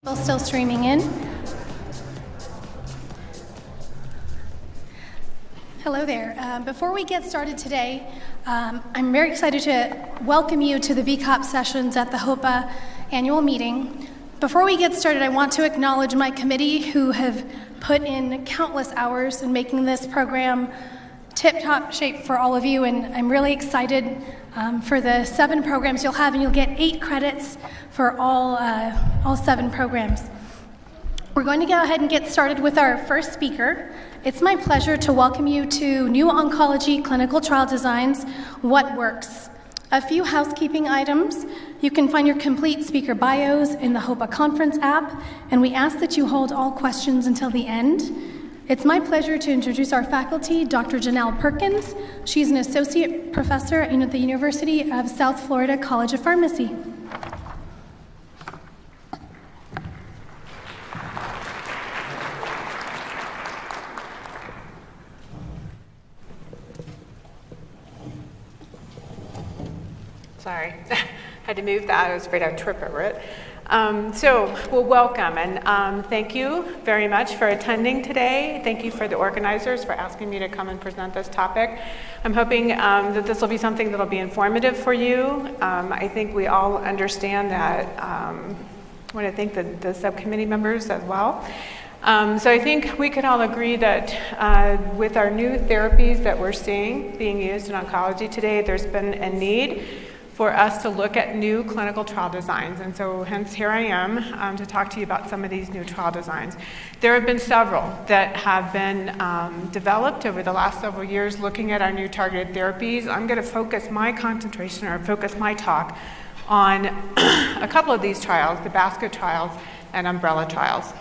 Still streaming in. Hello there. Before we get started today, I'm very excited to welcome you to the Bcop sessions at the HOPA annual meeting. Before we get started, I want to acknowledge my committee who have put in countless hours in making this program tip-top shape for all of you, and I'm really excited for the 7 programs you'll have, and you'll get 8 credits for all 7 programs. We're going to go ahead and get started with our first speaker. It's my pleasure to welcome you to New Oncology Clinical Trial Designs, What Works? A few housekeeping items. You can find your complete speaker bios in the HOPA conference app, and we ask that you hold all questions until the end. It's my pleasure to introduce our faculty, Dr. Janelle Perkins. She's an associate professor at the University of South Florida College of Pharmacy. Sorry, had to move that. I was afraid I'd trip over it. Well, welcome, and thank you very much for attending today. Thank you for the organizers for asking me to come and present this topic. I'm hoping that this will be something that will be informative for you. I think we all understand that. I want to thank the subcommittee members as well. So I think we could all agree that with our new therapies that we're seeing being used in oncology today, there's been a need for us to look at new clinical trial designs. And so hence here I am to talk to you about some of these new trial designs. There have been several that have been developed over the last several years looking at our new targeted therapies. I'm going to focus my concentration or focus my talk on a couple of these trials, the basket trials and umbrella trials.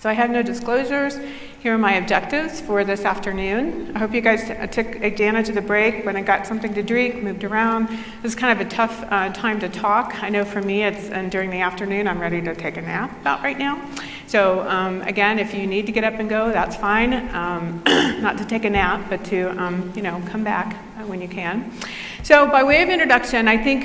So I have no disclosures. Here are my objectives for this afternoon. I hope you guys took advantage of the break, when I got something to drink, moved around. This is kind of a tough time to talk. I know for me, and during the afternoon, I'm ready to take a nap about right now. So again, if you need to get up and go, that's fine. Not to take a nap, but to come back when you can. So by way of introduction, I think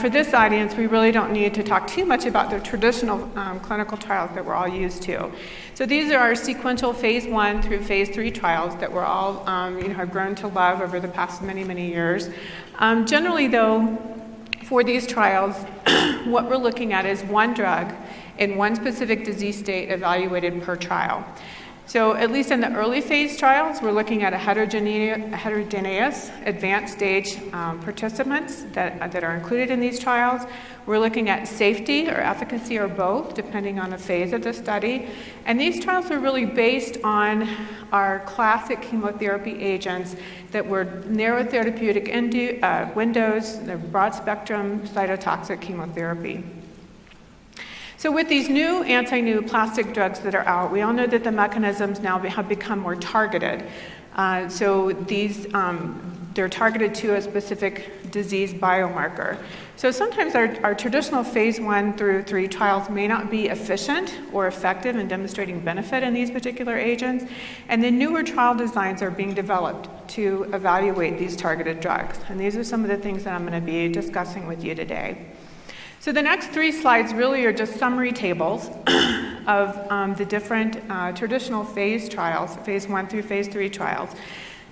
for this audience, we really don't need to talk too much about the traditional clinical trials that we're all used to. So these are our sequential phase 1 through phase 3 trials that we're all have grown to love over the past many, many years. Generally, though, for these trials, what we're looking at is one drug in one specific disease state evaluated per trial. So at least in the early phase trials, we're looking at a heterogeneous advanced stage participants that are included in these trials. We're looking at safety or efficacy or both, depending on the phase of the study. And these trials are really based on our classic chemotherapy agents that were narrow therapeutic windows, the broad spectrum cytotoxic chemotherapy. So with these new anti-neoplastic drugs that are out, we all know that the mechanisms now have become more targeted. So these, they're targeted to a specific disease biomarker. So sometimes our traditional phase 1 through 3 trials may not be efficient or effective in demonstrating benefit in these particular agents, and then newer trial designs are being developed to evaluate these targeted drugs. And these are some of the things that I'm going to be discussing with you today. So the next 3 slides really are just summary tables of the different traditional phase trials, phase 1 through phase 3 trials,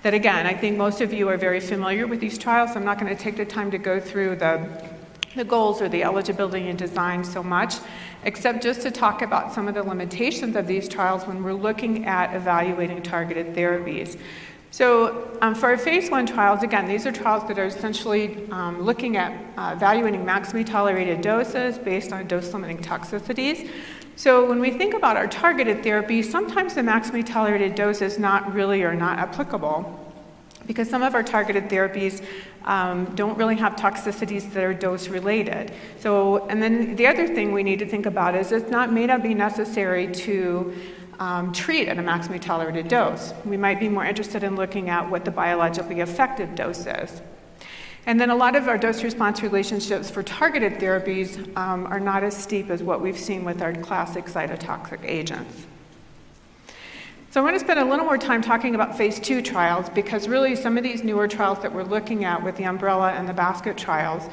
that again, I think most of you are very familiar with these trials. I'm not going to take the time to go through the goals or the eligibility and design so much, except just to talk about some of the limitations of these trials when we're looking at evaluating targeted therapies. So for our phase 1 trials, again, these are trials that are essentially looking at evaluating maximally tolerated doses based on dose-limiting toxicities. So when we think about our targeted therapy, sometimes the maximally tolerated dose is not really or not applicable, because some of our targeted therapies don't really have toxicities that are dose-related. So, and then the other thing we need to think about is it may not be necessary to treat at a maximally tolerated dose. We might be more interested in looking at what the biologically effective dose is. And then a lot of our dose-response relationships for targeted therapies are not as steep as what we've seen with our classic cytotoxic agents. So I want to spend a little more time talking about phase 2 trials, because really some of these newer trials that we're looking at with the umbrella and the basket trials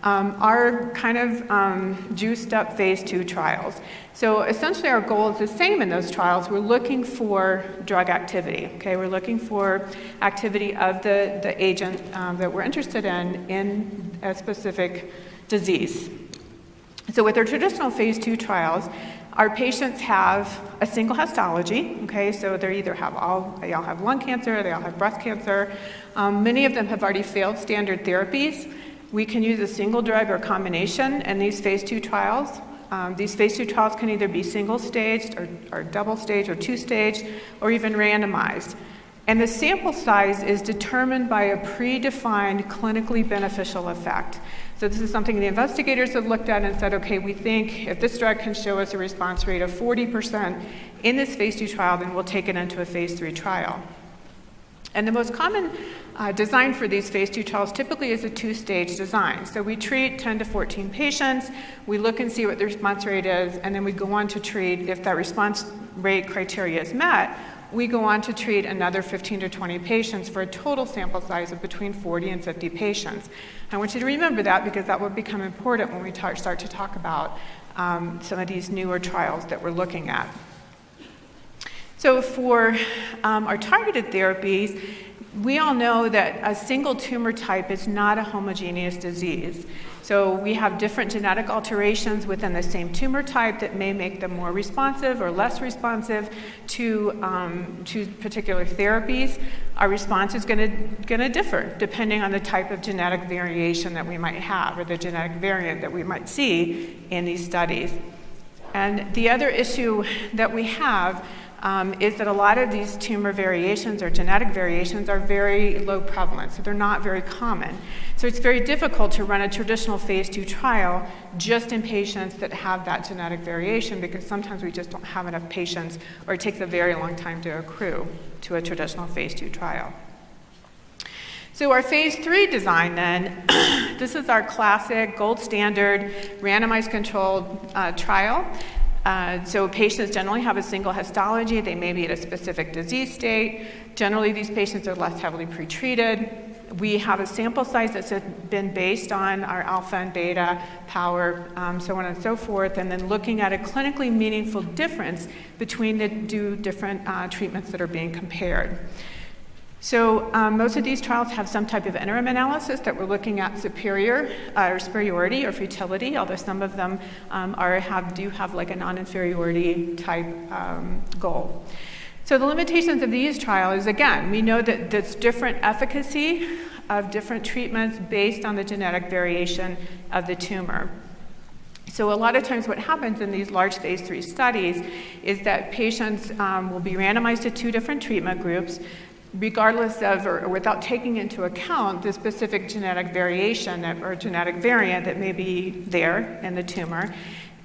are kind of juiced up phase 2 trials. So essentially our goal is the same in those trials. We're looking for drug activity, okay? We're looking for activity of the agent that we're interested in a specific disease. So with our traditional phase 2 trials, our patients have a single histology, okay? So they all have lung cancer, they all have breast cancer. Many of them have already failed standard therapies. We can use a single drug or combination in these phase 2 trials. These phase 2 trials can either be single-staged or double-staged or two-staged or even randomized. And the sample size is determined by a predefined clinically beneficial effect. So this is something the investigators have looked at and said, okay, we think if this drug can show us a response rate of 40% in this phase 2 trial, then we'll take it into a phase 3 trial. And the most common design for these phase 2 trials typically is a two-stage design. So we treat 10 to 14 patients, we look and see what the response rate is, and then we go on to treat, if that response rate criteria is met, we go on to treat another 15 to 20 patients for a total sample size of between 40 and 50 patients. I want you to remember that, because that will become important when we start to talk about some of these newer trials that we're looking at. So for our targeted therapies, we all know that a single tumor type is not a homogeneous disease. So we have different genetic alterations within the same tumor type that may make them more responsive or less responsive to particular therapies. Our response is going to differ depending on the type of genetic variation that we might have, or the genetic variant that we might see in these studies. And the other issue that we have is that a lot of these tumor variations or genetic variations are very low prevalence, so they're not very common. So it's very difficult to run a traditional phase 2 trial just in patients that have that genetic variation, because sometimes we just don't have enough patients, or it takes a very long time to accrue to a traditional phase 2 trial. So our phase 3 design then, this is our classic gold standard randomized controlled trial. So patients generally have a single histology. They may be at a specific disease state. Generally, these patients are less heavily pretreated. We have a sample size that's been based on our alpha and beta power, so on and so forth, and then looking at a clinically meaningful difference between the two different treatments that are being compared. So most of these trials have some type of interim analysis that we're looking at superiority or futility, although some of them do have like a non-inferiority type goal. So the limitations of these trials is, again, we know that there's different efficacy of different treatments based on the genetic variation of the tumor. So a lot of times what happens in these large phase 3 studies is that patients will be randomized to 2 different treatment groups, regardless of or without taking into account the specific genetic variation or genetic variant that may be there in the tumor.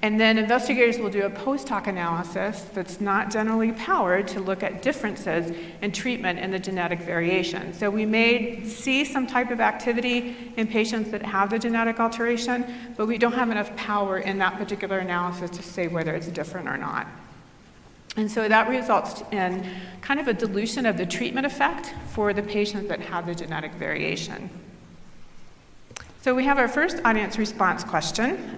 And then investigators will do a post-hoc analysis that's not generally powered to look at differences in treatment and the genetic variation. So we may see some type of activity in patients that have the genetic alteration, but we don't have enough power in that particular analysis to say whether it's different or not. And so that results in kind of a dilution of the treatment effect for the patients that have the genetic variation. So we have our first audience response question.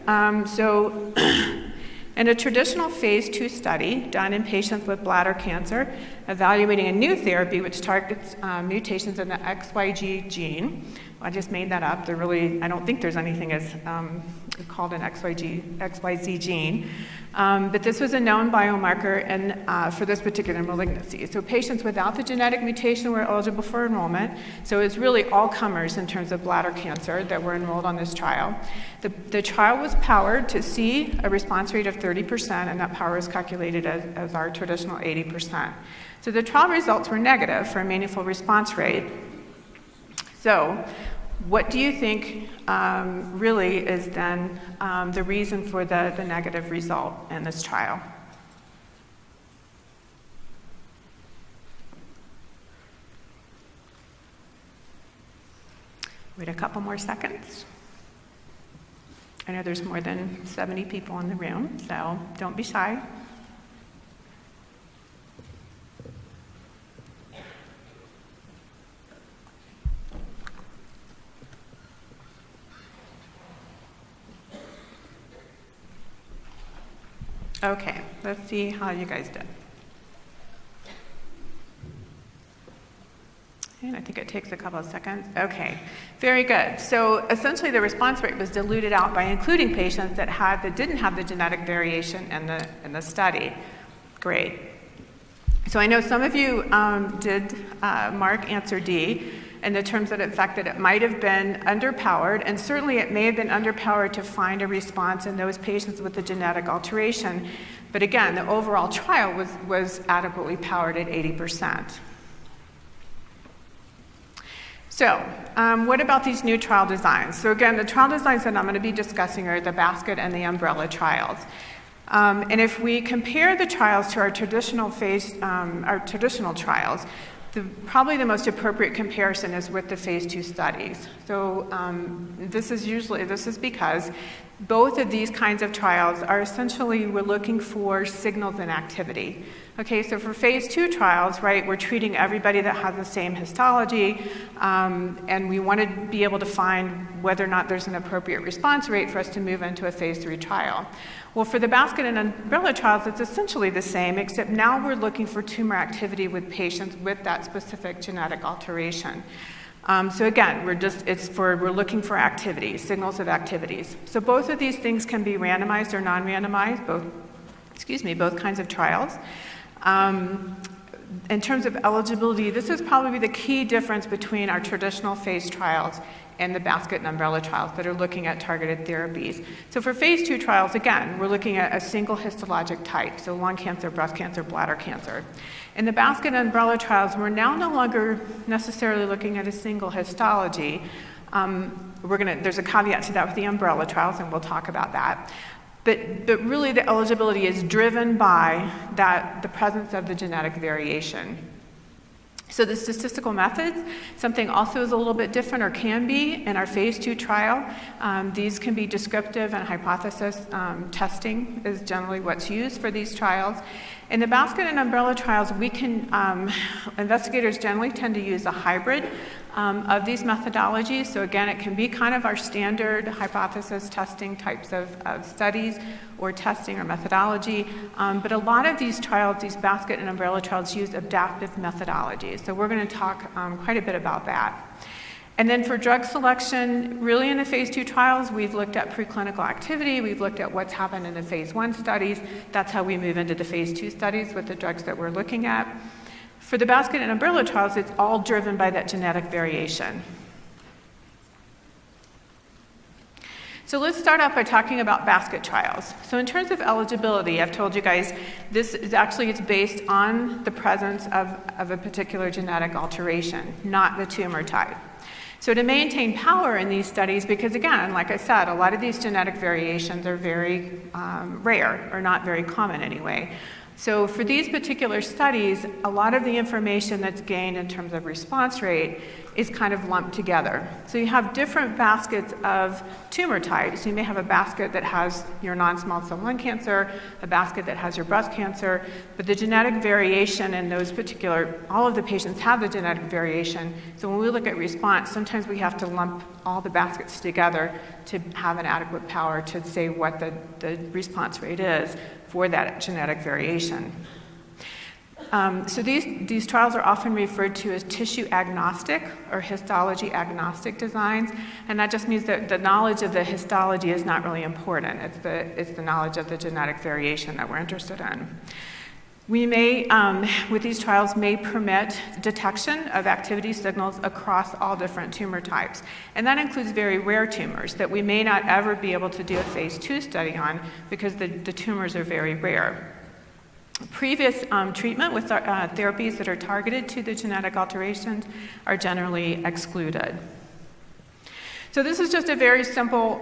In a traditional phase 2 study done in patients with bladder cancer, evaluating a new therapy which targets mutations in the XYG gene. I just made that up. I don't think there's anything as called an XYZ gene. But this was a known biomarker for this particular malignancy. So patients without the genetic mutation were eligible for enrollment. So it's really all comers in terms of bladder cancer that were enrolled on this trial. The trial was powered to see a response rate of 30%, and that power is calculated as our traditional 80%. So the trial results were negative for a meaningful response rate. So what do you think really is then the reason for the negative result in this trial? Wait a couple more seconds. I know there's more than 70 people in the room, so don't be shy. Okay, let's see how you guys did. And I think it takes a couple of seconds. Okay, very good. So essentially the response rate was diluted out by including patients that didn't have the genetic variation in the study. Great. So I know some of you did mark answer D in the terms of the fact that it might have been underpowered, and certainly it may have been underpowered to find a response in those patients with the genetic alteration. But again, the overall trial was adequately powered at 80%. So, what about these new trial designs? So again, the trial designs that I'm going to be discussing are the basket and the umbrella trials. And if we compare the trials to our traditional trials, probably the most appropriate comparison is with the phase 2 studies. So this is because both of these kinds of trials are essentially, we're looking for signals in activity. Okay, so for phase 2 trials, right, we're treating everybody that has the same histology, and we want to be able to find whether or not there's an appropriate response rate for us to move into a phase 3 trial. Well, for the basket and umbrella trials, it's essentially the same, except now we're looking for tumor activity with patients with that specific genetic alteration. So again, we're looking for activity, signals of activities. So both of these things can be randomized or non-randomized, both kinds of trials. In terms of eligibility, this is probably the key difference between our traditional phase trials and the basket and umbrella trials that are looking at targeted therapies. So for phase 2 trials, again, we're looking at a single histologic type, so lung cancer, breast cancer, bladder cancer. In the basket and umbrella trials, we're now no longer necessarily looking at a single histology. There's a caveat to that with the umbrella trials, and we'll talk about that. But really the eligibility is driven by the presence of the genetic variation. So the statistical methods, something also is a little bit different, or can be, in our phase 2 trial. These can be descriptive and hypothesis testing is generally what's used for these trials. In the basket and umbrella trials, investigators generally tend to use a hybrid of these methodologies. So again, it can be kind of our standard hypothesis testing types of studies or testing or methodology. But a lot of these trials, these basket and umbrella trials, use adaptive methodologies. So we're going to talk quite a bit about that. And then for drug selection, really in the phase 2 trials, we've looked at preclinical activity, we've looked at what's happened in the phase 1 studies. That's how we move into the phase 2 studies with the drugs that we're looking at. For the basket and umbrella trials, it's all driven by that genetic variation. So let's start off by talking about basket trials. So in terms of eligibility, I've told you guys it's based on the presence of a particular genetic alteration, not the tumor type. So to maintain power in these studies, because again, like I said, a lot of these genetic variations are very rare, or not very common anyway. So for these particular studies, a lot of the information that's gained in terms of response rate is kind of lumped together. So you have different baskets of tumor types. You may have a basket that has your non-small cell lung cancer, a basket that has your breast cancer, but the genetic variation in those all of the patients have the genetic variation. So when we look at response, sometimes we have to lump all the baskets together to have an adequate power to say what the response rate is for that genetic variation. So these trials are often referred to as tissue agnostic or histology agnostic designs, and that just means that the knowledge of the histology is not really important. It's the knowledge of the genetic variation that we're interested in. We may, with these trials, may permit detection of activity signals across all different tumor types. And that includes very rare tumors that we may not ever be able to do a phase 2 study on because the tumors are very rare. Previous treatment with therapies that are targeted to the genetic alterations are generally excluded. So this is just a very simple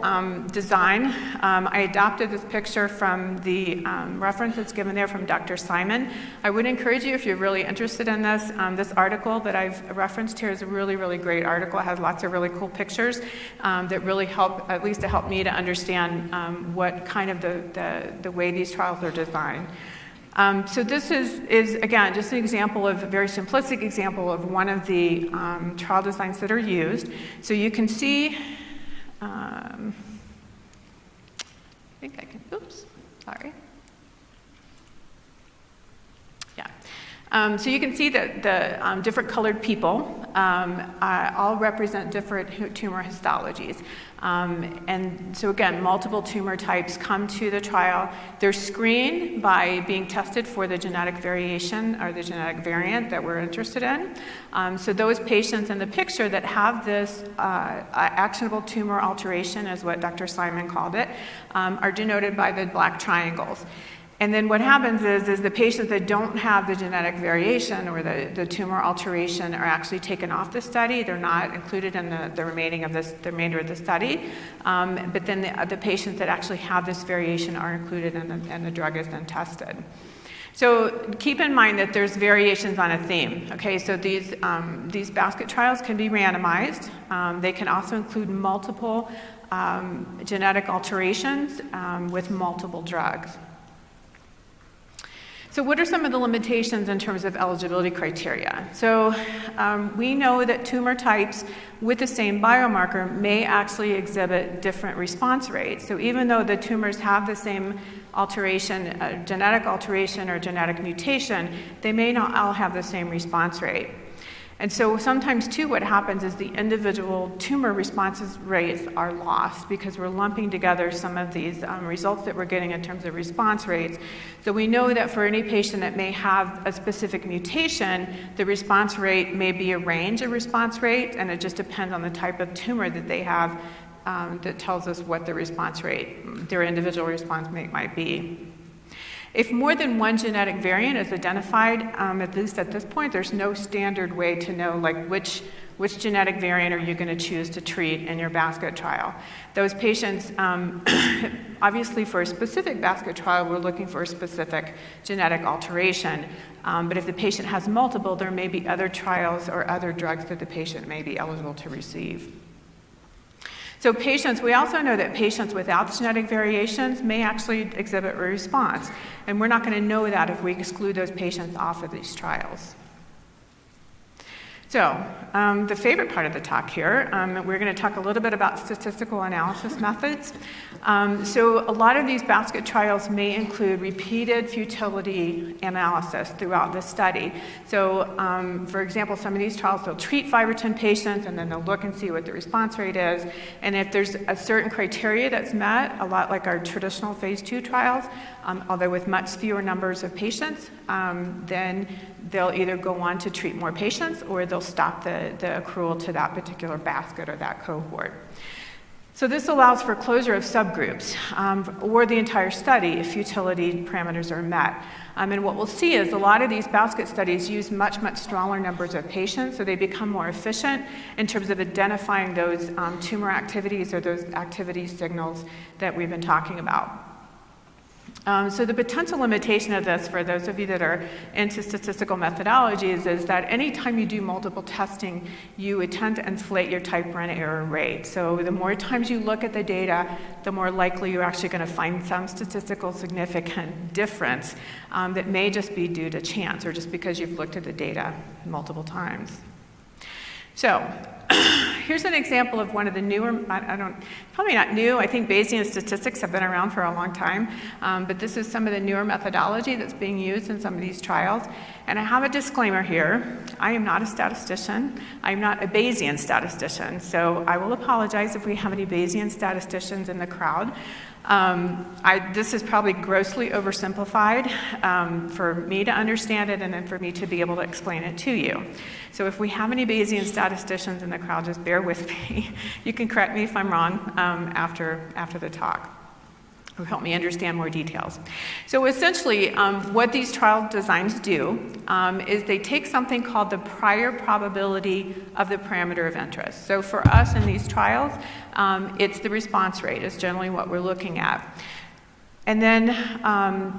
design. I adopted this picture from the reference that's given there from Dr. Simon. I would encourage you, if you're really interested in this, this article that I've referenced here is a really, really great article. It has lots of really cool pictures that really help, at least to help me to understand what kind of the way these trials are designed. So this is again, just an example of a very simplistic example of one of the trial designs that are used. So you can see, I think I can, oops, sorry. So you can see that the different colored people all represent different tumor histologies. And so again, multiple tumor types come to the trial. They're screened by being tested for the genetic variation or the genetic variant that we're interested in. So those patients in the picture that have this actionable tumor alteration, is what Dr. Simon called it, are denoted by the black triangles. And then what happens is the patients that don't have the genetic variation or the tumor alteration are actually taken off the study. They're not included in the remainder of the study. But then the patients that actually have this variation are included and the drug is then tested. So keep in mind that there's variations on a theme. Okay, so these basket trials can be randomized. They can also include multiple genetic alterations with multiple drugs. So what are some of the limitations in terms of eligibility criteria? So we know that tumor types with the same biomarker may actually exhibit different response rates. So even though the tumors have the same alteration, genetic alteration or genetic mutation, they may not all have the same response rate. And so sometimes, too, what happens is the individual tumor responses rates are lost because we're lumping together some of these results that we're getting in terms of response rates. So we know that for any patient that may have a specific mutation, the response rate may be a range of response rate, and it just depends on the type of tumor that they have that tells us what the response rate, their individual response rate might be. If more than one genetic variant is identified, at least at this point, there's no standard way to know like which genetic variant are you going to choose to treat in your basket trial. Those patients, obviously for a specific basket trial, we're looking for a specific genetic alteration. But if the patient has multiple, there may be other trials or other drugs that the patient may be eligible to receive. So patients, we also know that patients without genetic variations may actually exhibit a response. And we're not going to know that if we exclude those patients off of these trials. So the favorite part of the talk here, we're going to talk a little bit about statistical analysis methods. So a lot of these basket trials may include repeated futility analysis throughout the study. So for example, some of these trials, they'll treat 5 or 10 patients and then they'll look and see what the response rate is. And if there's a certain criteria that's met, a lot like our traditional phase 2 trials, although with much fewer numbers of patients, then they'll either go on to treat more patients or they'll stop the accrual to that particular basket or that cohort. So this allows for closure of subgroups or the entire study if futility parameters are met. And what we'll see is a lot of these basket studies use much, much smaller numbers of patients, so they become more efficient in terms of identifying those tumor activities or those activity signals that we've been talking about. So the potential limitation of this, for those of you that are into statistical methodologies, is that anytime you do multiple testing, you would tend to inflate your type 1 error rate. So the more times you look at the data, the more likely you're actually going to find some statistical significant difference that may just be due to chance or just because you've looked at the data multiple times. So here's an example of one of the newer, probably not new, I think Bayesian statistics have been around for a long time, but this is some of the newer methodology that's being used in some of these trials. And I have a disclaimer here. I am not a statistician. I'm not a Bayesian statistician, so I will apologize if we have any Bayesian statisticians in the crowd. This is probably grossly oversimplified for me to understand it and then for me to be able to explain it to you. So if we have any Bayesian statisticians in the crowd, just bear with me. You can correct me if I'm wrong after the talk, or help me understand more details. So essentially, what these trial designs do is they take something called the prior probability of the parameter of interest. So for us in these trials, it's the response rate is generally what we're looking at. And then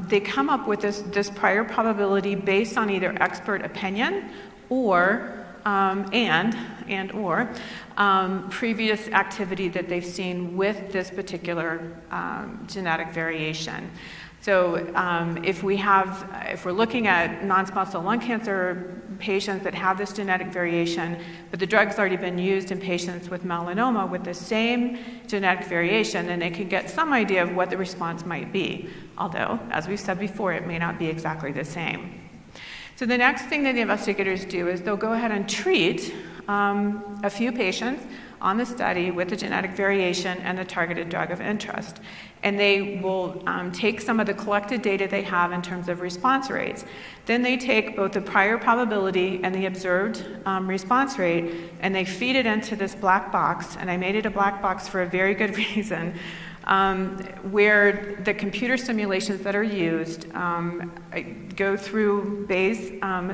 they come up with this prior probability based on either expert opinion or or previous activity that they've seen with this particular genetic variation. So if we're looking at non-small cell lung cancer patients that have this genetic variation, but the drug's already been used in patients with melanoma with the same genetic variation, then they can get some idea of what the response might be. Although, as we've said before, it may not be exactly the same. So the next thing that the investigators do is they'll go ahead and treat a few patients on the study with the genetic variation and the targeted drug of interest. And they will take some of the collected data they have in terms of response rates. Then they take both the prior probability and the observed response rate, and they feed it into this black box. And I made it a black box for a very good reason, where the computer simulations that are used go through Bayes'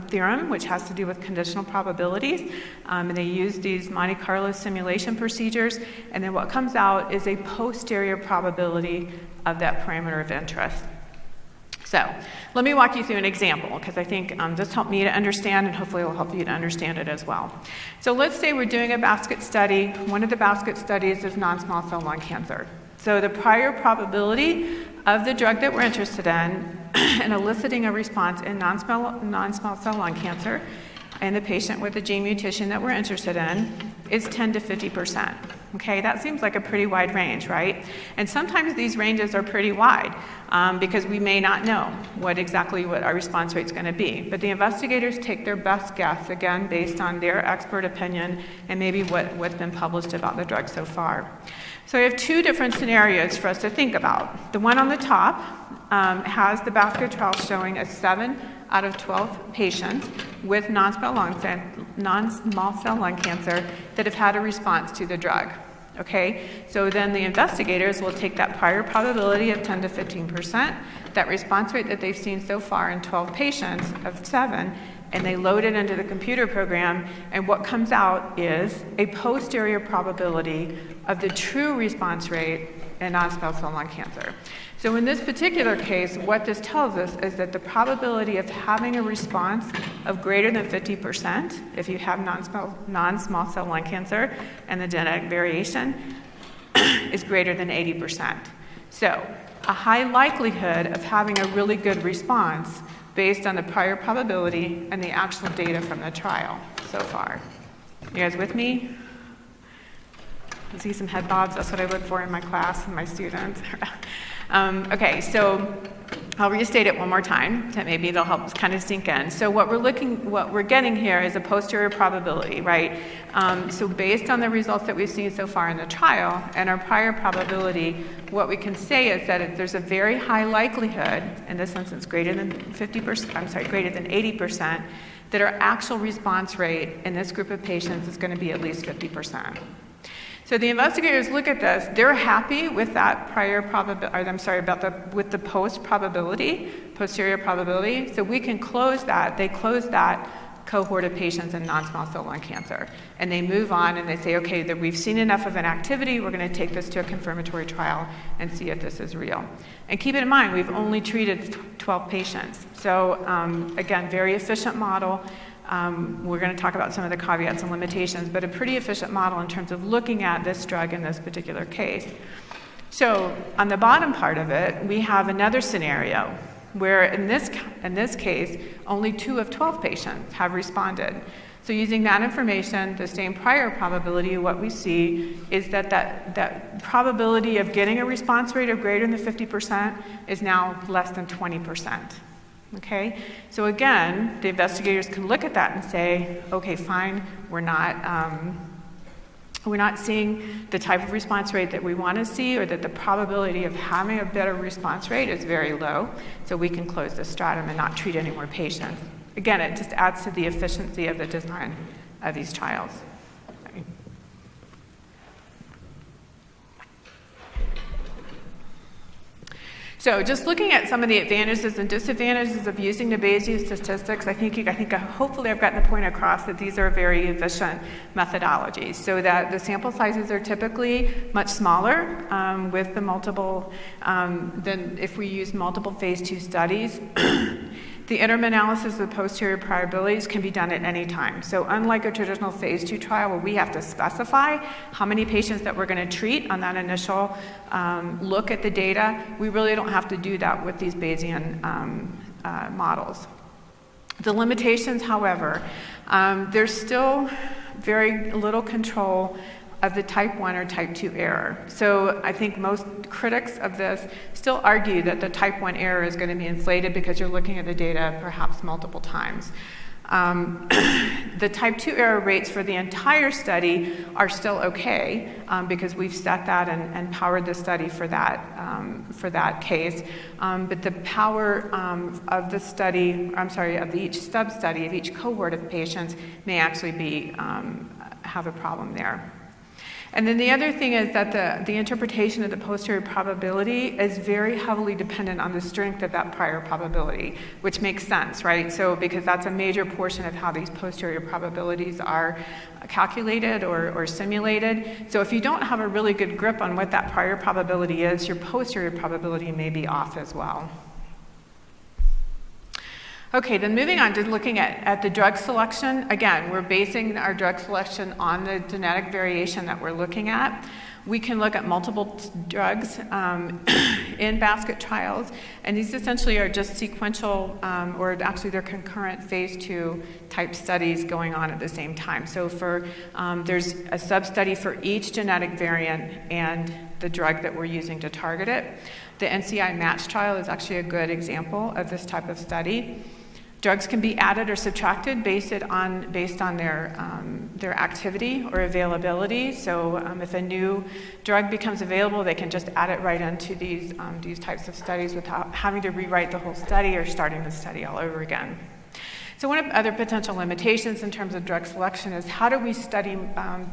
theorem, which has to do with conditional probabilities, and they use these Monte Carlo simulation procedures, and then what comes out is a posterior probability of that parameter of interest. So let me walk you through an example, because I think this helped me to understand, and hopefully it will help you to understand it as well. So let's say we're doing a basket study. One of the basket studies is non-small cell lung cancer. So the prior probability of the drug that we're interested in and eliciting a response in non-small cell lung cancer in the patient with the gene mutation that we're interested in is 10 to 50%. Okay, that seems like a pretty wide range, right? And sometimes these ranges are pretty wide because we may not know what our response rate is going to be. But the investigators take their best guess, again, based on their expert opinion and maybe what's been published about the drug so far. So I have two different scenarios for us to think about. The one on the top has the basket trial showing a 7 out of 12 patients with non-small cell lung cancer that have had a response to the drug. Okay, so then the investigators will take that prior probability of 10 to 15%, that response rate that they've seen so far in 12 patients of 7, and they load it into the computer program, and what comes out is a posterior probability of the true response rate in non-small cell lung cancer. So in this particular case, what this tells us is that the probability of having a response of greater than 50% if you have non-small cell lung cancer and the genetic variation is greater than 80%. So a high likelihood of having a really good response based on the prior probability and the actual data from the trial so far. You guys with me? I see some head bobs. That's what I look for in my class and my students. Okay, so I'll restate it one more time, that maybe it'll help kind of sink in. So what we're getting here is a posterior probability, right? So based on the results that we've seen so far in the trial and our prior probability, what we can say is that there's a very high likelihood, in this instance greater than 50%, greater than 80%, that our actual response rate in this group of patients is going to be at least 50%. So the investigators look at this, they're happy with that with the posterior probability, so we can close that. They close that cohort of patients in non-small cell lung cancer. And they move on and they say, okay, we've seen enough of an activity, we're going to take this to a confirmatory trial and see if this is real. And keep it in mind, we've only treated 12 patients. So again, very efficient model. We're going to talk about some of the caveats and limitations, but a pretty efficient model in terms of looking at this drug in this particular case. So on the bottom part of it, we have another scenario where in this case, only 2 of 12 patients have responded. So using that information, the same prior probability, what we see is that probability of getting a response rate of greater than 50% is now less than 20%. Okay, so again, the investigators can look at that and say, okay, fine, we're not seeing the type of response rate that we want to see, or that the probability of having a better response rate is very low, so we can close the stratum and not treat any more patients. Again, it just adds to the efficiency of the design of these trials. Okay. So just looking at some of the advantages and disadvantages of using the Bayesian statistics, I think hopefully I've gotten the point across that these are very efficient methodologies, so that the sample sizes are typically much smaller with the multiple than if we use multiple phase 2 studies. The interim analysis of posterior probabilities can be done at any time. So unlike a traditional phase 2 trial where we have to specify how many patients that we're going to treat on that initial look at the data, we really don't have to do that with these Bayesian models. The limitations, however, there's still very little control of the type 1 or type 2 error. So I think most critics of this still argue that the type 1 error is going to be inflated because you're looking at the data perhaps multiple times. The type 2 error rates for the entire study are still okay because we've set that and powered the study for that case. But the power of the study, of each sub-study, of each cohort of patients may actually be have a problem there. And then the other thing is that the interpretation of the posterior probability is very heavily dependent on the strength of that prior probability, which makes sense, right? So because that's a major portion of how these posterior probabilities are calculated or simulated. So if you don't have a really good grip on what that prior probability is, your posterior probability may be off as well. Okay, then moving on to looking at the drug selection. Again, we're basing our drug selection on the genetic variation that we're looking at. We can look at multiple drugs in basket trials, and these essentially are just sequential, or actually they're concurrent phase 2 type studies going on at the same time. So there's a sub-study for each genetic variant and the drug that we're using to target it. The NCI match trial is actually a good example of this type of study. Drugs can be added or subtracted based on their activity or availability. So if a new drug becomes available, they can just add it right into these types of studies without having to rewrite the whole study or starting the study all over again. So one of the other potential limitations in terms of drug selection is how do we study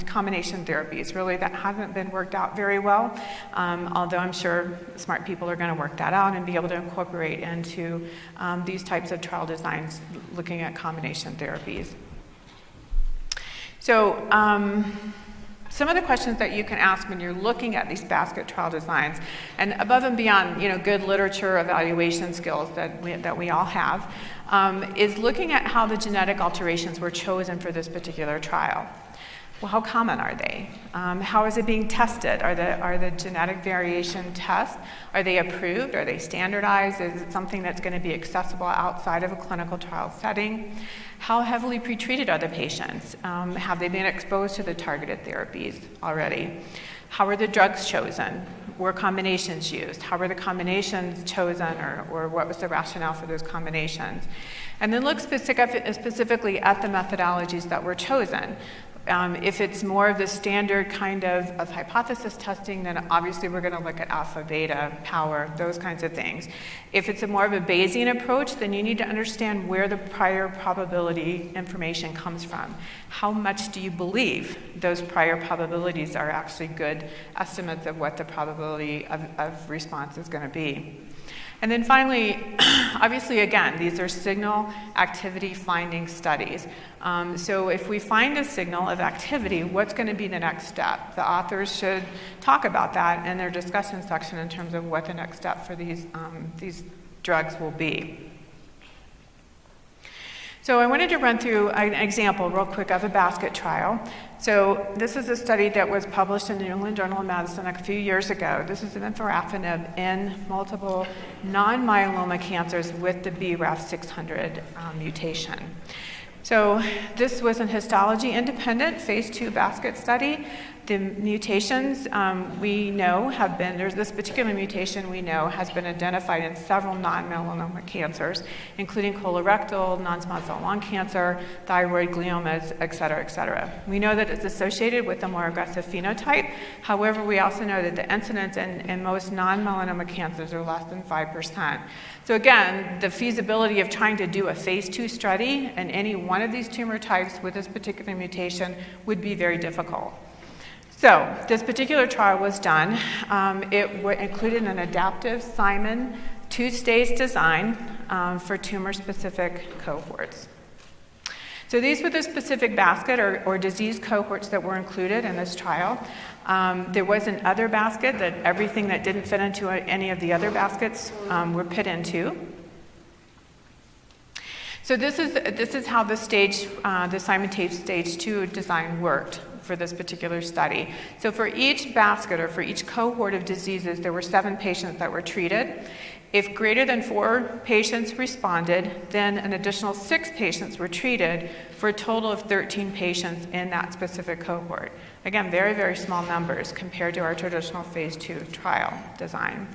combination therapies? Really, that hasn't been worked out very well, although I'm sure smart people are going to work that out and be able to incorporate into these types of trial designs looking at combination therapies. So some of the questions that you can ask when you're looking at these basket trial designs, and above and beyond, good literature evaluation skills that we all have, is looking at how the genetic alterations were chosen for this particular trial. Well, how common are they? How is it being tested? Are the genetic variation tests, are they approved? Are they standardized? Is it something that's going to be accessible outside of a clinical trial setting? How heavily pretreated are the patients? Have they been exposed to the targeted therapies already? How are the drugs chosen? Were combinations used? How were the combinations chosen, or what was the rationale for those combinations? And then look specifically at the methodologies that were chosen. If it's more of the standard kind of hypothesis testing, then obviously we're going to look at alpha, beta, power, those kinds of things. If it's more of a Bayesian approach, then you need to understand where the prior probability information comes from. How much do you believe those prior probabilities are actually good estimates of what the probability of response is going to be? And then finally, obviously, again, these are signal activity finding studies. So if we find a signal of activity, what's going to be the next step? The authors should talk about that in their discussion section in terms of what the next step for these drugs will be. So I wanted to run through an example real quick of a basket trial. So this is a study that was published in the New England Journal of Medicine a few years ago. This is encorafenib in multiple non-myeloma cancers with the BRAF 600 mutation. So this was an histology-independent phase 2 basket study. The mutations we know there's this particular mutation we know has been identified in several non-melanoma cancers, including colorectal, non-small cell lung cancer, thyroid gliomas, et cetera, et cetera. We know that it's associated with a more aggressive phenotype. However, we also know that the incidence in most non-melanoma cancers are less than 5%. So again, the feasibility of trying to do a phase 2 study in any one of these tumor types with this particular mutation would be very difficult. So this particular trial was done. It included an adaptive Simon 2-stage design for tumor-specific cohorts. So these were the specific basket or disease cohorts that were included in this trial. There was an other basket that everything that didn't fit into any of the other baskets were put into. So this is how the Simon stage 2 design worked for this particular study. So for each basket or for each cohort of diseases, there were 7 patients that were treated. If greater than 4 patients responded, then an additional 6 patients were treated for a total of 13 patients in that specific cohort. Again, very, very small numbers compared to our traditional phase 2 trial design.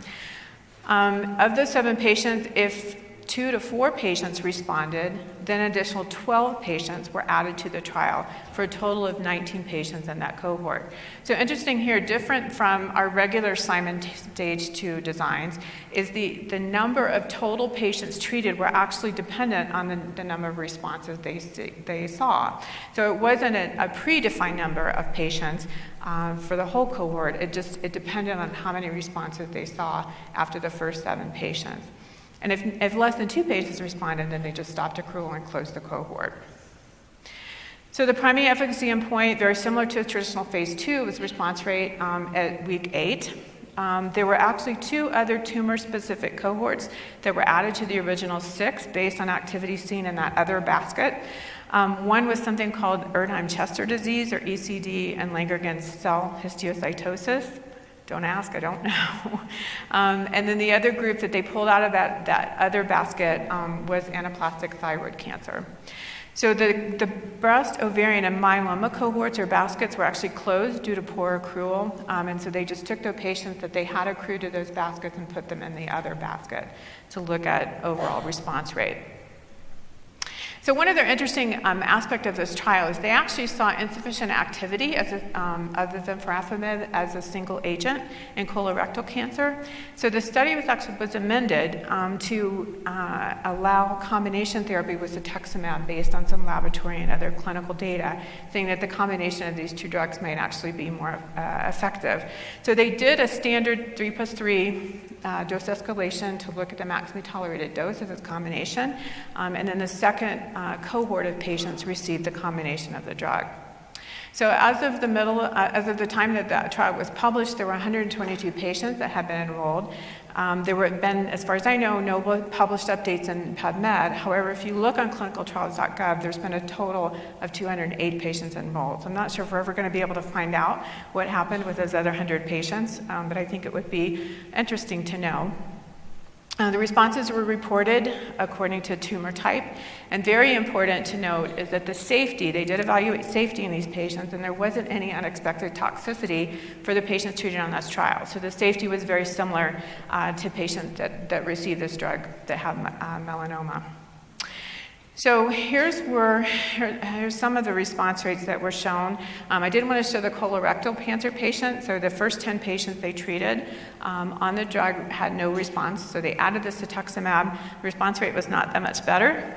Of the 7 patients, if 2 to 4 patients responded, then an additional 12 patients were added to the trial for a total of 19 patients in that cohort. So interesting here, different from our regular Simon stage 2 designs, is the number of total patients treated were actually dependent on the number of responses they saw. So it wasn't a predefined number of patients for the whole cohort. It depended on how many responses they saw after the first 7 patients. And if less than 2 patients responded, then they just stopped accrual and closed the cohort. So the primary efficacy endpoint, very similar to a traditional phase 2, was response rate at week 8. There were actually 2 other tumor-specific cohorts that were added to the original 6 based on activity seen in that other basket. One was something called Erdheim-Chester disease, or ECD, and Langerhans cell histiocytosis. Don't ask, I don't know. And then the other group that they pulled out of that other basket was anaplastic thyroid cancer. So the breast, ovarian, and myeloma cohorts or baskets were actually closed due to poor accrual. And so they just took the patients that they had accrued to those baskets and put them in the other basket to look at overall response rate. So one other interesting aspect of this trial is they actually saw insufficient activity other than verapamil as a single agent in colorectal cancer. So the study was amended to allow combination therapy with cetuximab based on some laboratory and other clinical data, saying that the combination of these 2 drugs might actually be more effective. So they did a standard 3+3 dose escalation to look at the maximally tolerated dose of this combination, and then the second cohort of patients received the combination of the drug. So as of the time that trial was published, there were 122 patients that had been enrolled. There were been, as far as I know, no published updates in PubMed. However, if you look on clinicaltrials.gov, there's been a total of 208 patients enrolled. So I'm not sure if we're ever going to be able to find out what happened with those other 100 patients, but I think it would be interesting to know. The responses were reported according to tumor type, and very important to note is that the safety, they did evaluate safety in these patients, and there wasn't any unexpected toxicity for the patients treated on this trial. So the safety was very similar to patients that received this drug that have melanoma. So here's some of the response rates that were shown. I did want to show the colorectal cancer patient. So the first 10 patients they treated on the drug had no response. So they added the cetuximab. The response rate was not that much better.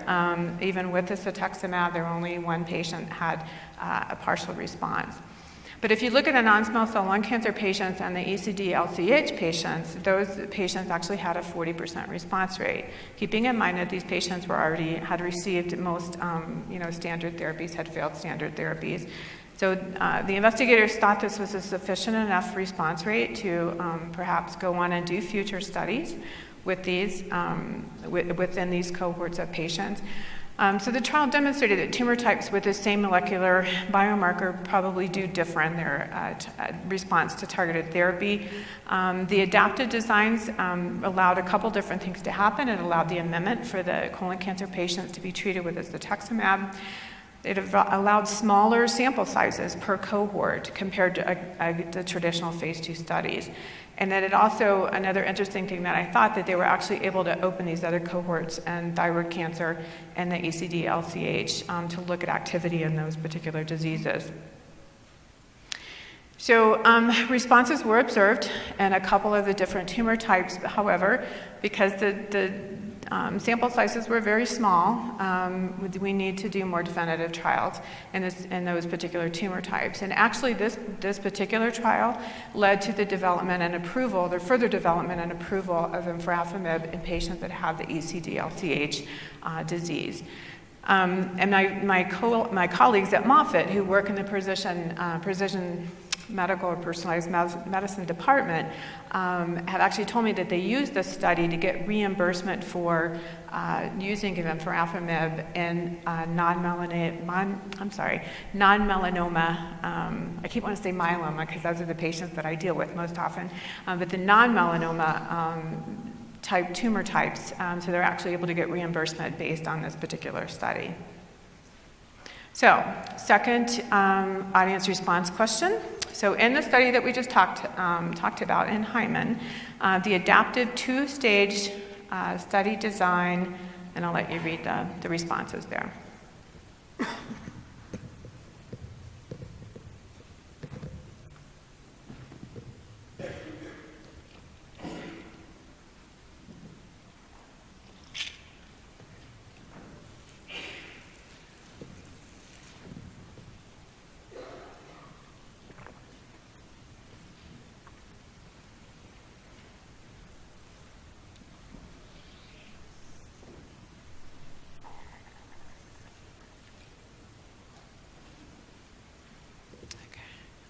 Even with the cetuximab, there only 1 patient had a partial response. But if you look at the non-small cell lung cancer patients and the ECD-LCH patients, those patients actually had a 40% response rate. Keeping in mind that these patients had received most standard therapies, had failed standard therapies. So the investigators thought this was a sufficient enough response rate to perhaps go on and do future studies with these within these cohorts of patients. So the trial demonstrated that tumor types with the same molecular biomarker probably do differ in their response to targeted therapy. The adaptive designs allowed a couple different things to happen. It allowed the amendment for the colon cancer patients to be treated with cetuximab. It allowed smaller sample sizes per cohort compared to the traditional phase 2 studies. And then it also, another interesting thing that I thought, that they were actually able to open these other cohorts and thyroid cancer and the ECD-LCH to look at activity in those particular diseases. So responses were observed in a couple of the different tumor types. However, because the sample sizes were very small, we need to do more definitive trials in those particular tumor types. And actually, this particular trial led to the development and approval, the further development and approval of verapamil in patients that have the ECD-LCH disease. And my colleagues at Moffitt, who work in the precision medical or personalized medicine department, have actually told me that they used this study to get reimbursement for using verapamil in non-melanoma. I keep wanting to say myeloma because those are the patients that I deal with most often, but the non-melanoma type tumor types, so they're actually able to get reimbursement based on this particular study. So, second audience response question. So in the study that we just talked about in Hyman, the adaptive two-stage study design, and I'll let you read the responses there.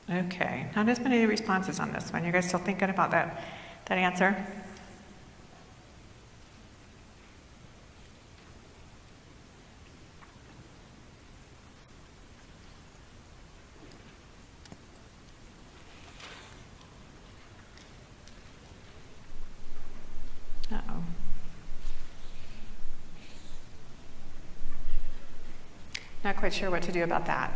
Okay, not as many responses on this one. You guys still thinking about that answer? Uh-oh. Not quite sure what to do about that.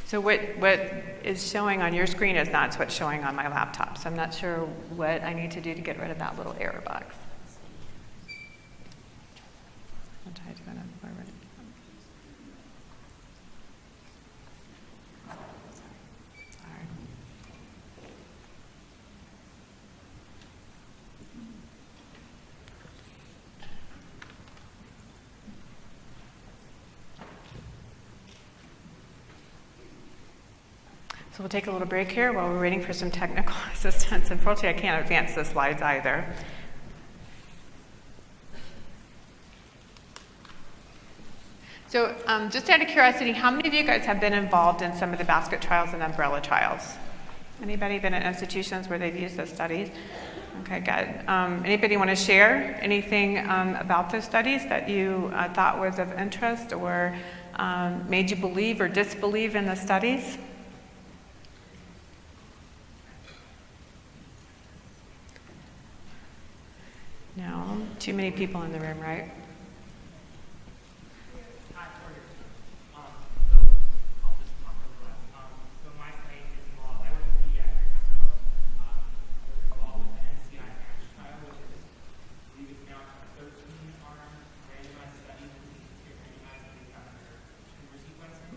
So what is showing on your screen is not what's showing on my laptop. So I'm not sure what I need to do to get rid of that little error box. I'll try to go forward. Sorry. So we'll take a little break here while we're waiting for some technical assistance. Unfortunately, I can't advance the slides either. So just out of curiosity, how many of you guys have been involved in some of the basket trials and umbrella trials? Anybody been at institutions where they've used those studies? Okay, good. Anybody want to share anything about those studies that you thought was of interest or made you believe or disbelieve in the studies? No, too many people in the room, right?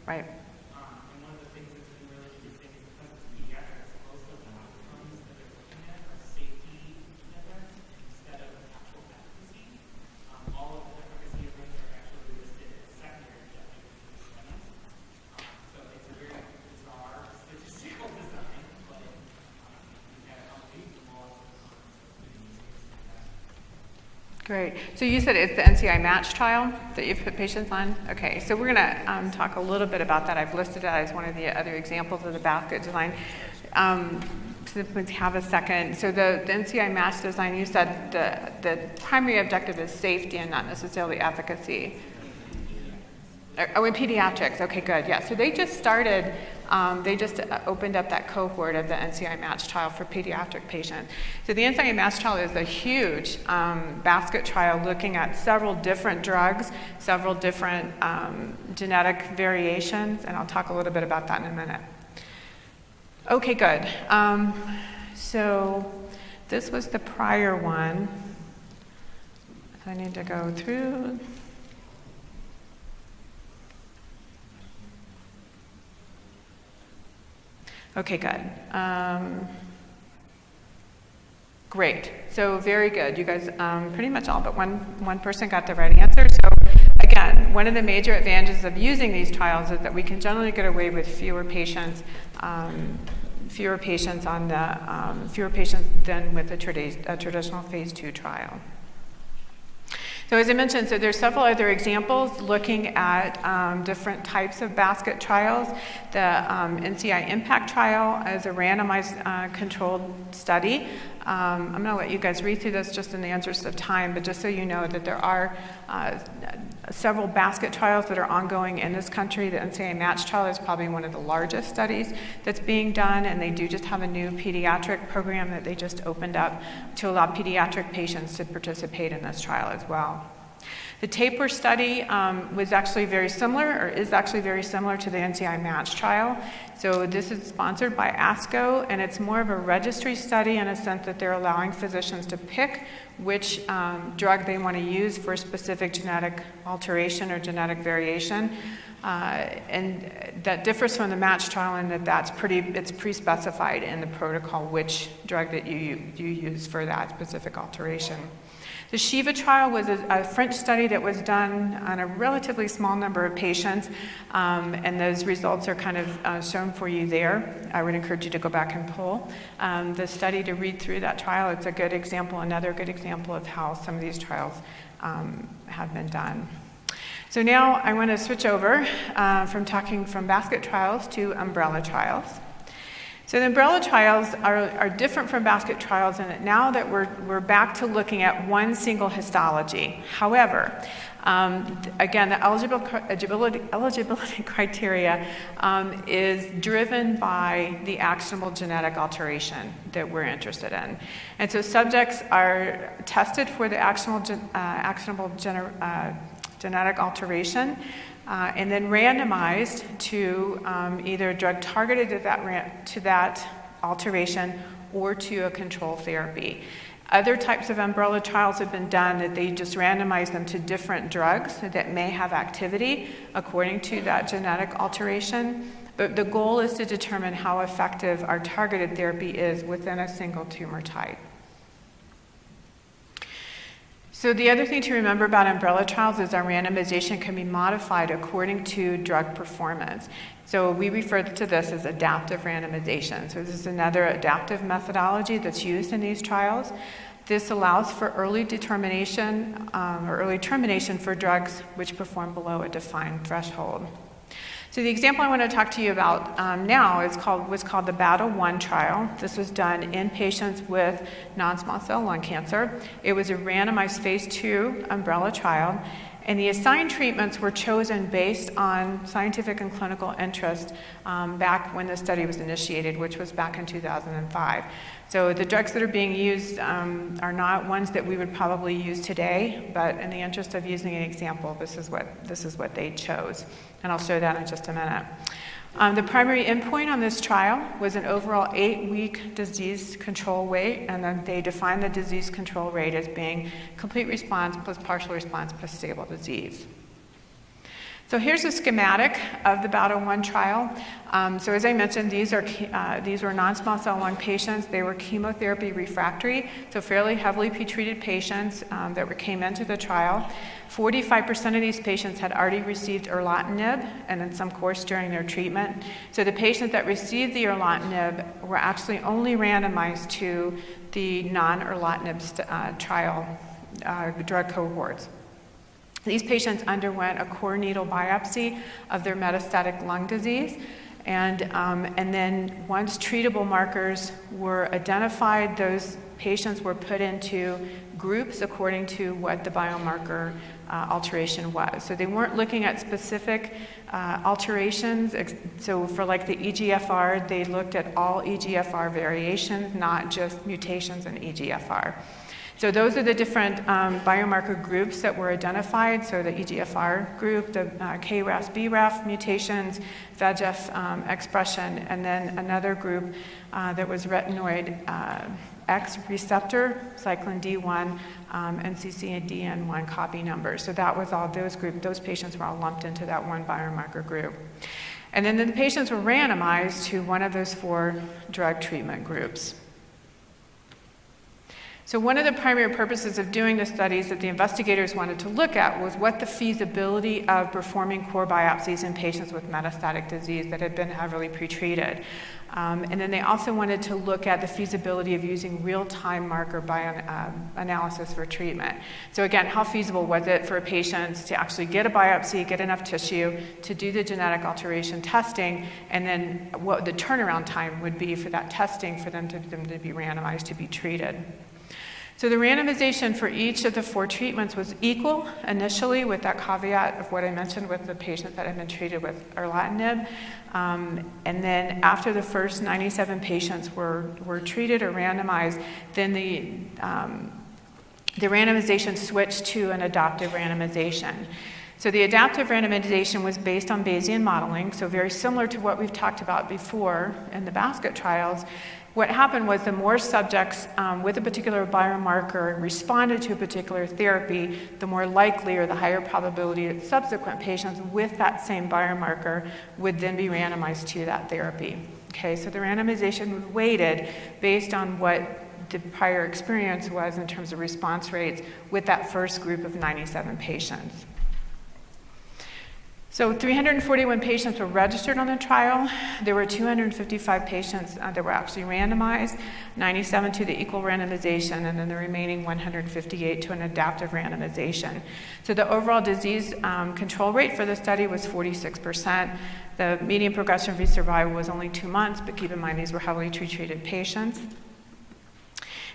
Right. And one of the things that's been really interesting is because it's pediatrics, most of the outcomes that they're looking at are safety measures instead of actual efficacy. All of the efficacy events are actually listed as secondary objectives in the studies. So it's a very bizarre statistical design, but we have unbelievable Great. So you said it's the NCI match trial that you've put patients on? Okay, so we're going to talk a little bit about that. I've listed that as one of the other examples of the basket design. So we have a second. So the NCI match design, you said the primary objective is safety and not necessarily efficacy. Oh, in pediatrics. Okay, good. Yeah. So they just started, they just opened up that cohort of the NCI match trial for pediatric patients. So the NCI match trial is a huge basket trial looking at several different drugs, several different genetic variations, and I'll talk a little bit about that in a minute. Okay, good. So this was the prior one. I need to go through. Okay, good. Great. So very good. You guys pretty much all but one person got the right answer. So again, one of the major advantages of using these trials is that we can generally get away with fewer patients than with a traditional phase 2 trial. So as I mentioned, so there's several other examples looking at different types of basket trials. The NCI Impact trial is a randomized controlled study. I'm going to let you guys read through this just in the interest of time, but just so you know that there are several basket trials that are ongoing in this country. The NCI Match trial is probably one of the largest studies that's being done, and they do just have a new pediatric program that they just opened up to allow pediatric patients to participate in this trial as well. The TAPER study was actually very similar, or is actually very similar to the NCI Match trial. So this is sponsored by ASCO, and it's more of a registry study in a sense that they're allowing physicians to pick which drug they want to use for a specific genetic alteration or genetic variation. And that differs from the Match trial in that it's pre-specified in the protocol which drug that you use for that specific alteration. The Shiva trial was a French study that was done on a relatively small number of patients, and those results are kind of shown for you there. I would encourage you to go back and pull the study to read through that trial. It's a good example, another good example of how some of these trials have been done. So now I want to switch over from talking from basket trials to umbrella trials. So the umbrella trials are different from basket trials in that now that we're back to looking at one single histology. However, again, the eligibility criteria is driven by the actionable genetic alteration that we're interested in. And so subjects are tested for the actionable genetic alteration, and then randomized to either a drug targeted to that alteration or to a control therapy. Other types of umbrella trials have been done that they just randomize them to different drugs that may have activity according to that genetic alteration. But the goal is to determine how effective our targeted therapy is within a single tumor type. So the other thing to remember about umbrella trials is our randomization can be modified according to drug performance. So we refer to this as adaptive randomization. So this is another adaptive methodology that's used in these trials. This allows for early determination or early termination for drugs which perform below a defined threshold. So the example I want to talk to you about now was called the BATTLE-1 trial. This was done in patients with non-small cell lung cancer. It was a randomized phase 2 umbrella trial, and the assigned treatments were chosen based on scientific and clinical interest back when the study was initiated, which was back in 2005. So the drugs that are being used are not ones that we would probably use today, but in the interest of using an example, this is what they chose. And I'll show that in just a minute. The primary endpoint on this trial was an overall 8-week disease control rate, and then they defined the disease control rate as being complete response plus partial response plus stable disease. So here's a schematic of the BATTLE-1 trial. So as I mentioned, these were non-small cell lung patients. They were chemotherapy refractory, so fairly heavily pretreated patients that came into the trial. 45% of these patients had already received erlotinib and in some course during their treatment. So the patients that received the erlotinib were actually only randomized to the non-erlotinib trial drug cohorts. These patients underwent a core needle biopsy of their metastatic lung disease, and then once treatable markers were identified, those patients were put into groups according to what the biomarker alteration was. So they weren't looking at specific alterations. So for like the EGFR, they looked at all EGFR variations, not just mutations in EGFR. So those are the different biomarker groups that were identified. So the EGFR group, the KRAS, BRAF mutations, VEGF expression, and then another group that was retinoid X receptor, cyclin D1, and CCNDN1 copy numbers. So that was all those groups. Those patients were all lumped into that one biomarker group. And then the patients were randomized to one of those 4 drug treatment groups. So one of the primary purposes of doing the studies that the investigators wanted to look at was what the feasibility of performing core biopsies in patients with metastatic disease that had been heavily pretreated. And then they also wanted to look at the feasibility of using real-time marker analysis for treatment. So again, how feasible was it for patients to actually get a biopsy, get enough tissue, to do the genetic alteration testing, and then what the turnaround time would be for that testing for them to be randomized to be treated. So the randomization for each of the 4 treatments was equal initially, with that caveat of what I mentioned with the patients that had been treated with erlotinib. And then after the first 97 patients were treated or randomized, then the randomization switched to an adaptive randomization. So the adaptive randomization was based on Bayesian modeling, so very similar to what we've talked about before in the basket trials. What happened was the more subjects with a particular biomarker responded to a particular therapy, the more likely or the higher probability that subsequent patients with that same biomarker would then be randomized to that therapy. Okay, so the randomization was weighted based on what the prior experience was in terms of response rates with that first group of 97 patients. So 341 patients were registered on the trial. There were 255 patients that were actually randomized, 97 to the equal randomization, and then the remaining 158 to an adaptive randomization. So the overall disease control rate for the study was 46%. The median progression-free survival was only 2 months, but keep in mind these were heavily treated patients.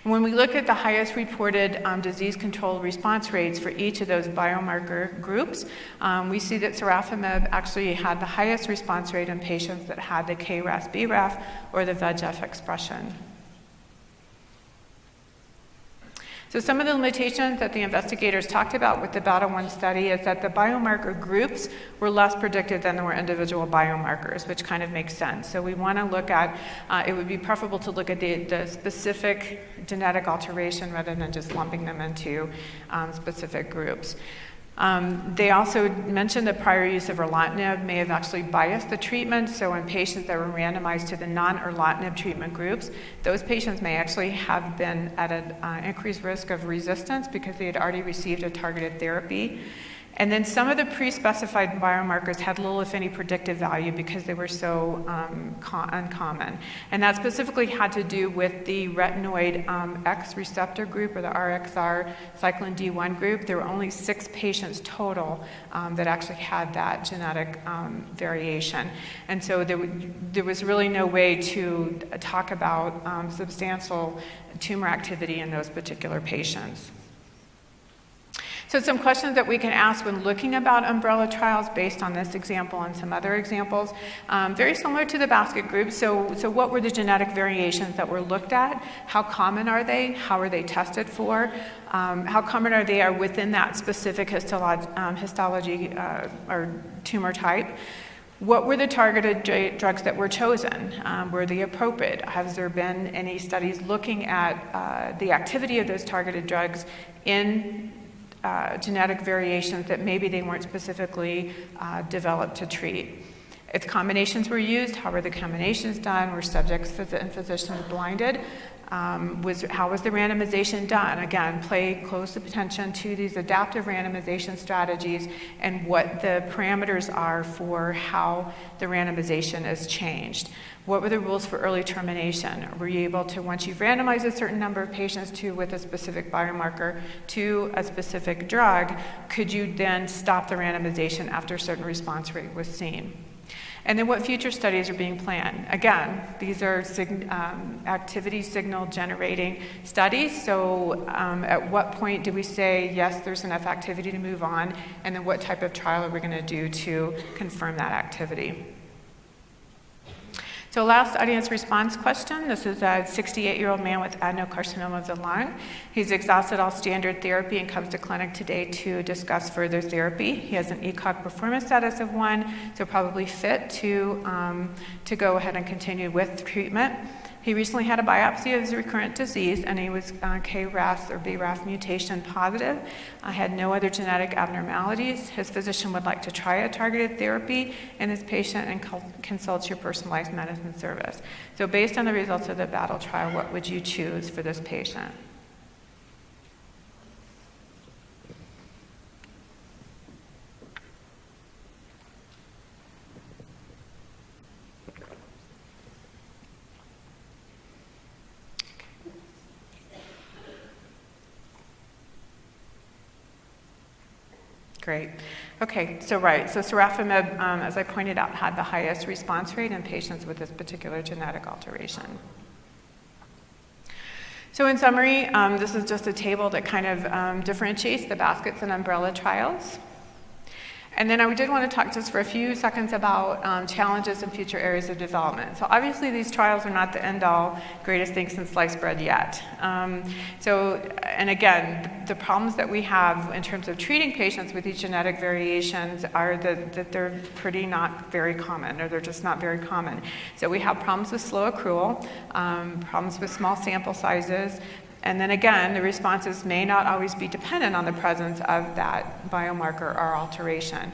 When we look at the highest reported disease control response rates for each of those biomarker groups, we see that sorafenib actually had the highest response rate in patients that had the KRAS, BRAF, or the VEGF expression. So some of the limitations that the investigators talked about with the BATTLE-1 study is that the biomarker groups were less predictive than there were individual biomarkers, which kind of makes sense. So we want to look at, it would be preferable to look at the specific genetic alteration rather than just lumping them into specific groups. They also mentioned that prior use of erlotinib may have actually biased the treatment. So in patients that were randomized to the non-erlotinib treatment groups, those patients may actually have been at an increased risk of resistance because they had already received a targeted therapy. And then some of the pre-specified biomarkers had little, if any, predictive value because they were so uncommon. And that specifically had to do with the retinoid X receptor group, or the RXR cyclin D1 group. There were only 6 patients total that actually had that genetic variation. And so there was really no way to talk about substantial tumor activity in those particular patients. So some questions that we can ask when looking about umbrella trials based on this example and some other examples, very similar to the basket group. So what were the genetic variations that were looked at? How common are they? How are they tested for? How common are they within that specific histology or tumor type? What were the targeted drugs that were chosen? Were they appropriate? Has there been any studies looking at the activity of those targeted drugs in genetic variations that maybe they weren't specifically developed to treat? If combinations were used, how were the combinations done? Were subjects and physicians blinded? How was the randomization done? Again, pay close attention to these adaptive randomization strategies and what the parameters are for how the randomization is changed. What were the rules for early termination? Were you able to, once you've randomized a certain number of patients with a specific biomarker to a specific drug, could you then stop the randomization after a certain response rate was seen? And then what future studies are being planned? Again, these are activity signal generating studies. So at what point do we say, yes, there's enough activity to move on? And then what type of trial are we going to do to confirm that activity? So last audience response question. This is a 68-year-old man with adenocarcinoma of the lung. He's exhausted all standard therapy and comes to clinic today to discuss further therapy. He has an ECOG performance status of 1, so probably fit to go ahead and continue with treatment. He recently had a biopsy of his recurrent disease, and he was KRAS or BRAF mutation positive. Had no other genetic abnormalities. His physician would like to try a targeted therapy in this patient and consult your personalized medicine service. So based on the results of the BATTLE trial, what would you choose for this patient? Great. Okay, so sorafenib, as I pointed out, had the highest response rate in patients with this particular genetic alteration. So in summary, this is just a table that kind of differentiates the baskets and umbrella trials. And then I did want to talk just for a few seconds about challenges in future areas of development. So obviously these trials are not the end-all greatest thing since sliced bread yet. And again, the problems that we have in terms of treating patients with these genetic variations are that they're pretty not very common, or they're just not very common. So we have problems with slow accrual, problems with small sample sizes, and then again, the responses may not always be dependent on the presence of that biomarker or alteration.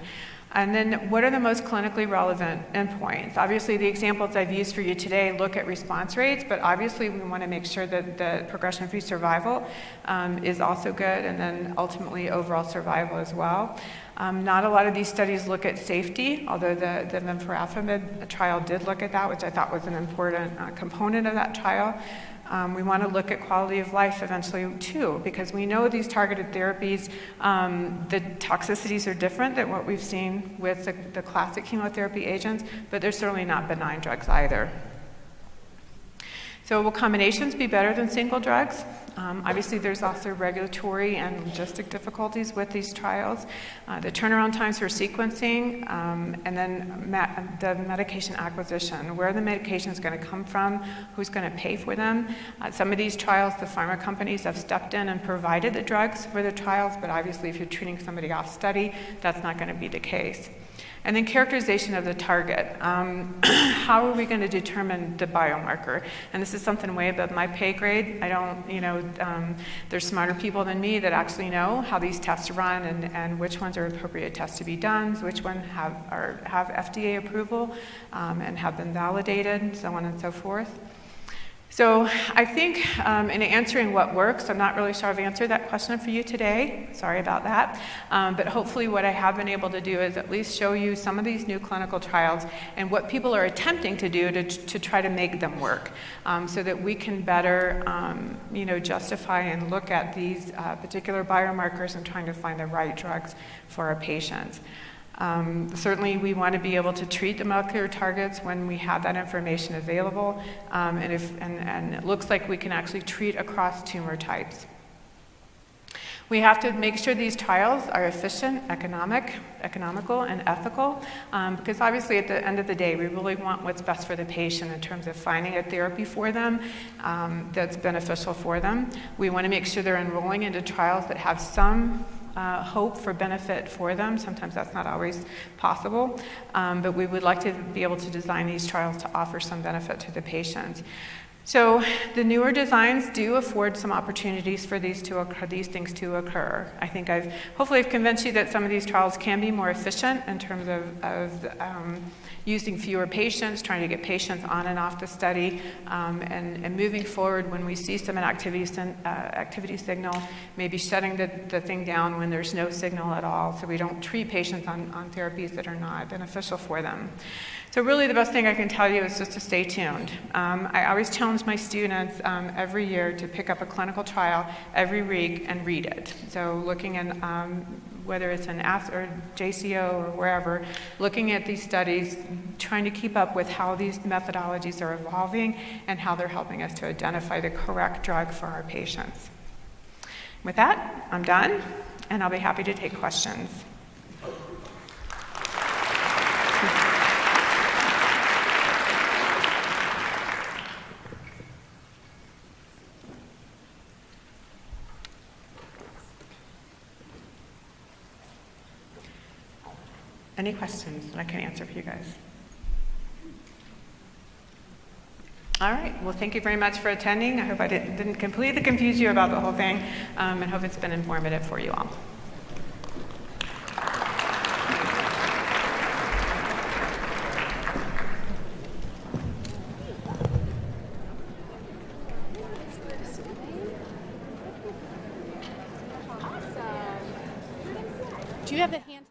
And then what are the most clinically relevant endpoints? Obviously, the examples I've used for you today look at response rates, but obviously we want to make sure that the progression-free survival is also good, and then ultimately overall survival as well. Not a lot of these studies look at safety, although the vemurafenib trial did look at that, which I thought was an important component of that trial. We want to look at quality of life eventually too, because we know these targeted therapies, the toxicities are different than what we've seen with the classic chemotherapy agents, but they're certainly not benign drugs either. So will combinations be better than single drugs? Obviously, there's also regulatory and logistic difficulties with these trials. The turnaround times for sequencing, and then the medication acquisition. Where the medication is going to come from, who's going to pay for them. Some of these trials, the pharma companies have stepped in and provided the drugs for the trials, but obviously if you're treating somebody off study, that's not going to be the case. And then characterization of the target. How are we going to determine the biomarker? And this is something way above my pay grade. I don't, there's smarter people than me that actually know how these tests run and which ones are appropriate tests to be done, which ones have FDA approval and have been validated, so on and so forth. So I think in answering what works, I'm not really sure I've answered that question for you today. Sorry about that. But hopefully what I have been able to do is at least show you some of these new clinical trials and what people are attempting to do to try to make them work, so that we can better justify and look at these particular biomarkers and trying to find the right drugs for our patients. Certainly, we want to be able to treat the molecular targets when we have that information available, and it looks like we can actually treat across tumor types. We have to make sure these trials are efficient, economical, and ethical, because obviously at the end of the day, we really want what's best for the patient in terms of finding a therapy for them that's beneficial for them. We want to make sure they're enrolling into trials that have some hope for benefit for them. Sometimes that's not always possible, but we would like to be able to design these trials to offer some benefit to the patients. So the newer designs do afford some opportunities for these things to occur. I think hopefully I've convinced you that some of these trials can be more efficient in terms of using fewer patients, trying to get patients on and off the study, and moving forward when we see some activity signal, maybe shutting the thing down when there's no signal at all, so we don't treat patients on therapies that are not beneficial for them. So really the best thing I can tell you is just to stay tuned. I always challenge my students every year to pick up a clinical trial every week and read it. So looking at whether it's an AS or JCO or wherever, looking at these studies, trying to keep up with how these methodologies are evolving and how they're helping us to identify the correct drug for our patients. With that, I'm done, and I'll be happy to take questions. Any questions that I can answer for you guys? All right, well, thank you very much for attending. I hope I didn't completely confuse you about the whole thing, and hope it's been informative for you all. Do you have the hand?